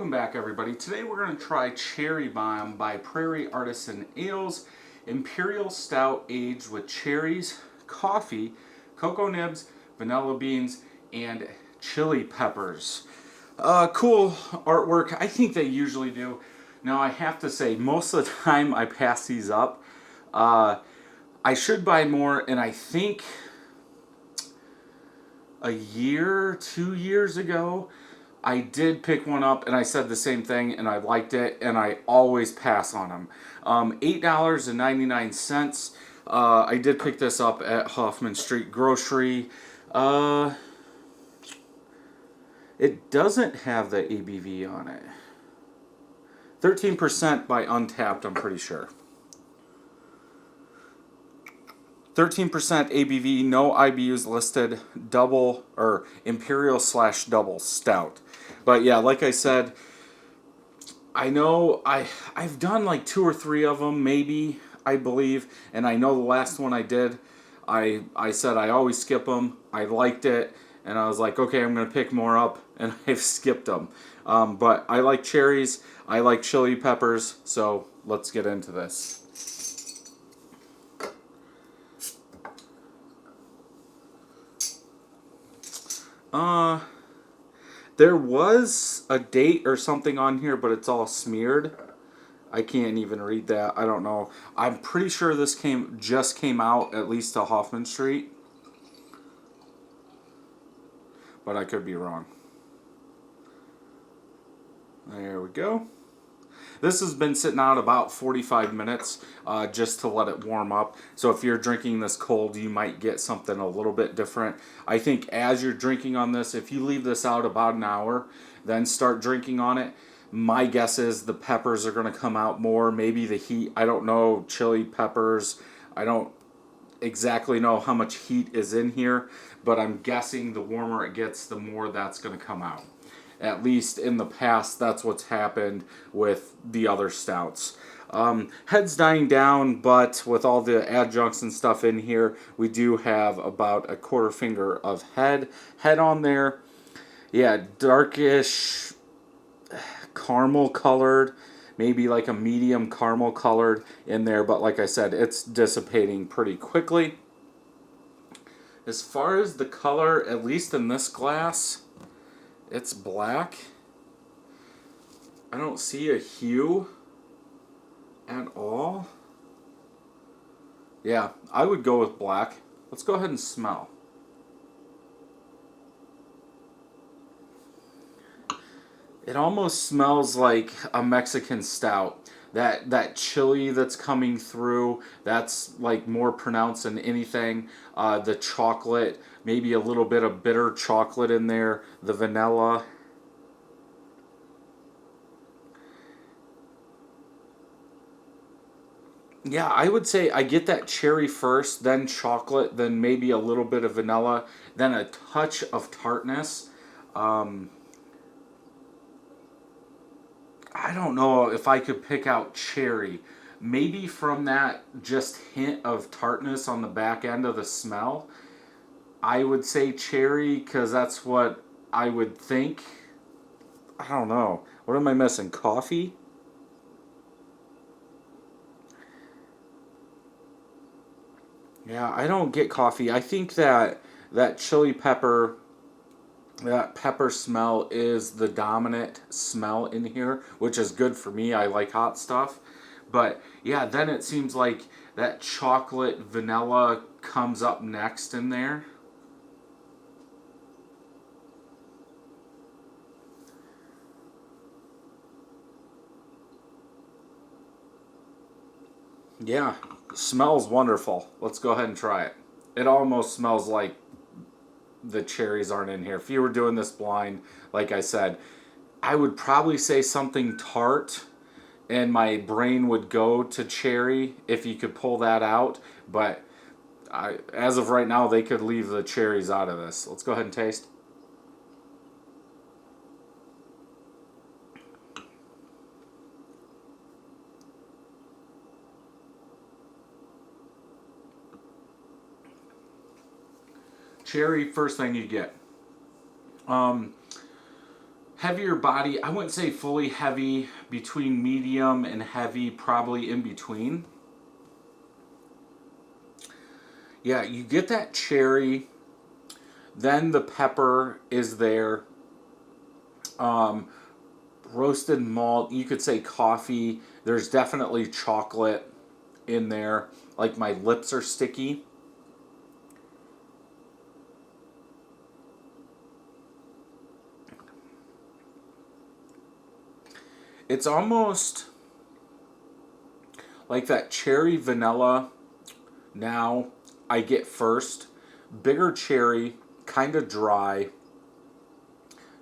Welcome back, everybody. Today we're going to try Cherry Bomb by Prairie Artisan Ales, Imperial Stout aged with cherries, coffee, cocoa nibs, vanilla beans, and chili peppers. Cool artwork. I think they usually do. Now I have to say, most of the time I pass these up. I should buy more, and I think a year, 2 years ago, I did pick one up and I said the same thing and I liked it, and I always pass on them. $8.99. I did pick this up at Hoffman Street Grocery. It doesn't have the ABV on it. 13% by Untapped, I'm pretty sure. 13% ABV, no IBUs listed, double or Imperial/double stout. But yeah, like I said, I know I've done like 2 or 3 of them, maybe, I believe, and I know the last one I did, I said I always skip them. I liked it, and I was like, okay, I'm gonna pick more up, and I've skipped them. But I like cherries, I like chili peppers, so let's get into this. There was a date or something on here, but it's all smeared. I can't even read that. I don't know. I'm pretty sure this just came out, at least to Hoffman Street. But I could be wrong. There we go. This has been sitting out about 45 minutes just to let it warm up. So if you're drinking this cold, you might get something a little bit different. I think as you're drinking on this, if you leave this out about an hour, then start drinking on it, my guess is the peppers are going to come out more. Maybe the heat. I don't know. Chili peppers. I don't exactly know how much heat is in here, but I'm guessing the warmer it gets, the more that's going to come out. At least in the past, that's what's happened with the other stouts. Head's dying down, but with all the adjuncts and stuff in here, we do have about a 1/4 finger of head on there. Yeah, darkish caramel colored, maybe like a medium caramel colored in there, but like I said, it's dissipating pretty quickly. As far as the color, at least in this glass, it's black. I don't see a hue at all. Yeah, I would go with black. Let's go ahead and smell. It almost smells like a Mexican stout. That chili that's coming through, that's like more pronounced than anything. The chocolate, maybe a little bit of bitter chocolate in there. The vanilla. Yeah, I would say I get that cherry first, then chocolate, then maybe a little bit of vanilla, then a touch of tartness. I don't know if I could pick out cherry. Maybe from that just hint of tartness on the back end of the smell, I would say cherry, because that's what I would think. I don't know. What am I missing? Coffee? Yeah, I don't get coffee. I think that chili pepper, that pepper smell is the dominant smell in here, which is good for me. I like hot stuff. But yeah, then it seems like that chocolate vanilla comes up next in there. Yeah, smells wonderful. Let's go ahead and try it. It almost smells like the cherries aren't in here. If you were doing this blind, like I said, I would probably say something tart, and my brain would go to cherry if you could pull that out. But as of right now, they could leave the cherries out of this. Let's go ahead and taste. Cherry, first thing you get. Heavier body. I wouldn't say fully heavy, between medium and heavy, probably in between. Yeah, you get that cherry, then the pepper is there. Um, Roasted malt, you could say coffee. There's definitely chocolate in there. Like my lips are sticky. It's almost like that cherry vanilla now I get first. Bigger cherry, kind of dry.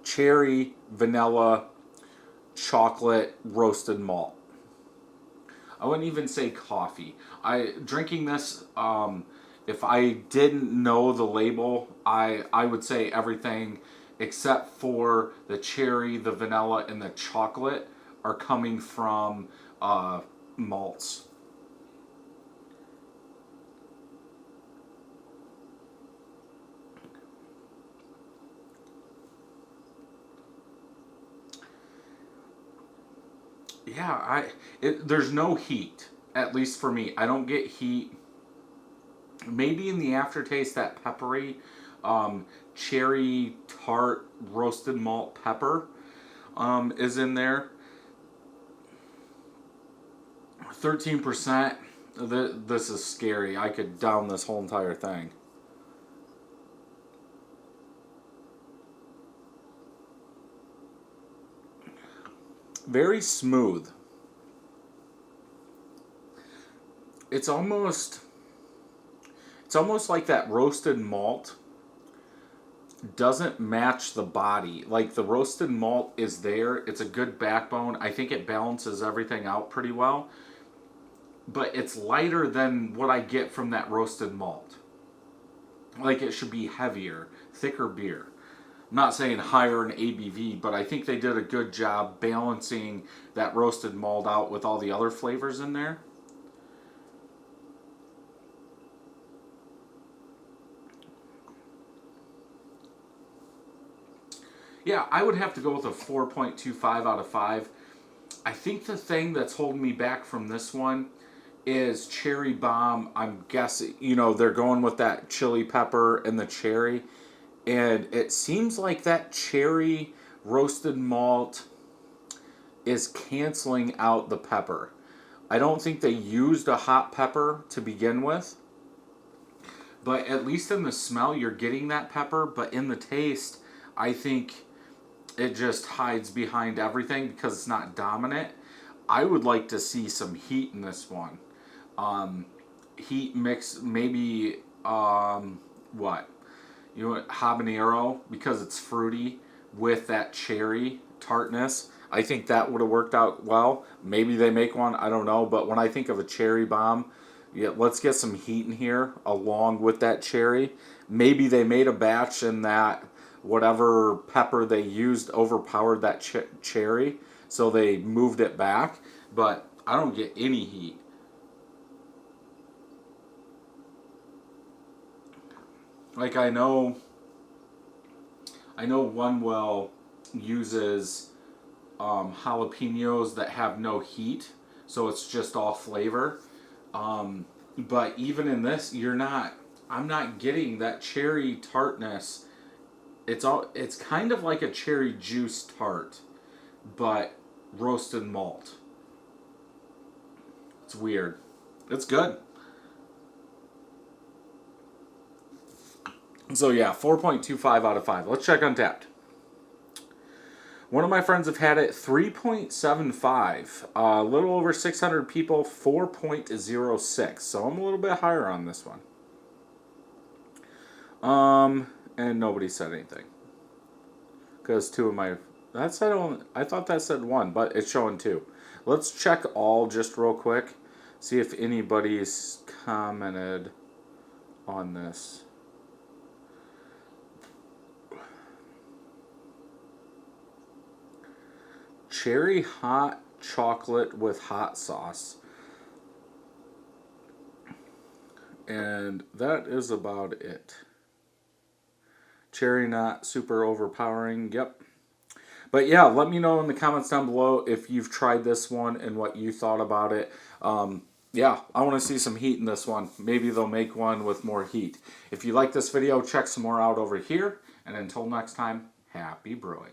Cherry, vanilla, chocolate, roasted malt. I wouldn't even say coffee. I drinking this. If I didn't know the label, I would say everything except for the cherry, the vanilla, and the chocolate are coming from malts. Yeah, there's no heat, at least for me. I don't get heat. Maybe in the aftertaste, that peppery, um, cherry tart roasted malt pepper is in there. 13%. This is scary. I could down this whole entire thing. Very smooth. It's almost it's almost like that roasted malt doesn't match the body. Like the roasted malt is there. It's a good backbone. I think it balances everything out pretty well. But it's lighter than what I get from that roasted malt. Like it should be heavier, thicker beer. I'm not saying higher in ABV, but I think they did a good job balancing that roasted malt out with all the other flavors in there. Yeah, I would have to go with a 4.25 out of 5. I think the thing that's holding me back from this one is cherry bomb. I'm guessing, they're going with that chili pepper and the cherry. And it seems like that cherry roasted malt is canceling out the pepper. I don't think they used a hot pepper to begin with, but at least in the smell, you're getting that pepper. But in the taste, I think it just hides behind everything because it's not dominant. I would like to see some heat in this one. Um, Heat mix, maybe, what? Habanero, because it's fruity with that cherry tartness. I think that would have worked out well. Maybe they make one, I don't know. But when I think of a cherry bomb, yeah, let's get some heat in here along with that cherry. Maybe they made a batch and that whatever pepper they used overpowered that cherry, so they moved it back. But I don't get any heat. Like I know one well uses jalapenos that have no heat, so it's just all flavor. But even in this, I'm not getting that cherry tartness. It's kind of like a cherry juice tart, but roasted malt. It's weird. It's good. So yeah, 4.25 out of 5. Let's check Untapped. One of my friends have had it 3.75. A little over 600 people, 4.06. So I'm a little bit higher on this one. And nobody said anything. Because two of my... That said only, I thought that said one, but it's showing two. Let's check all just real quick. See if anybody's commented on this. Cherry hot chocolate with hot sauce. And that is about it. Cherry not super overpowering. Yep. But yeah, let me know in the comments down below if you've tried this one and what you thought about it. Yeah, I want to see some heat in this one. Maybe they'll make one with more heat. If you like this video, check some more out over here. And until next time, happy brewing.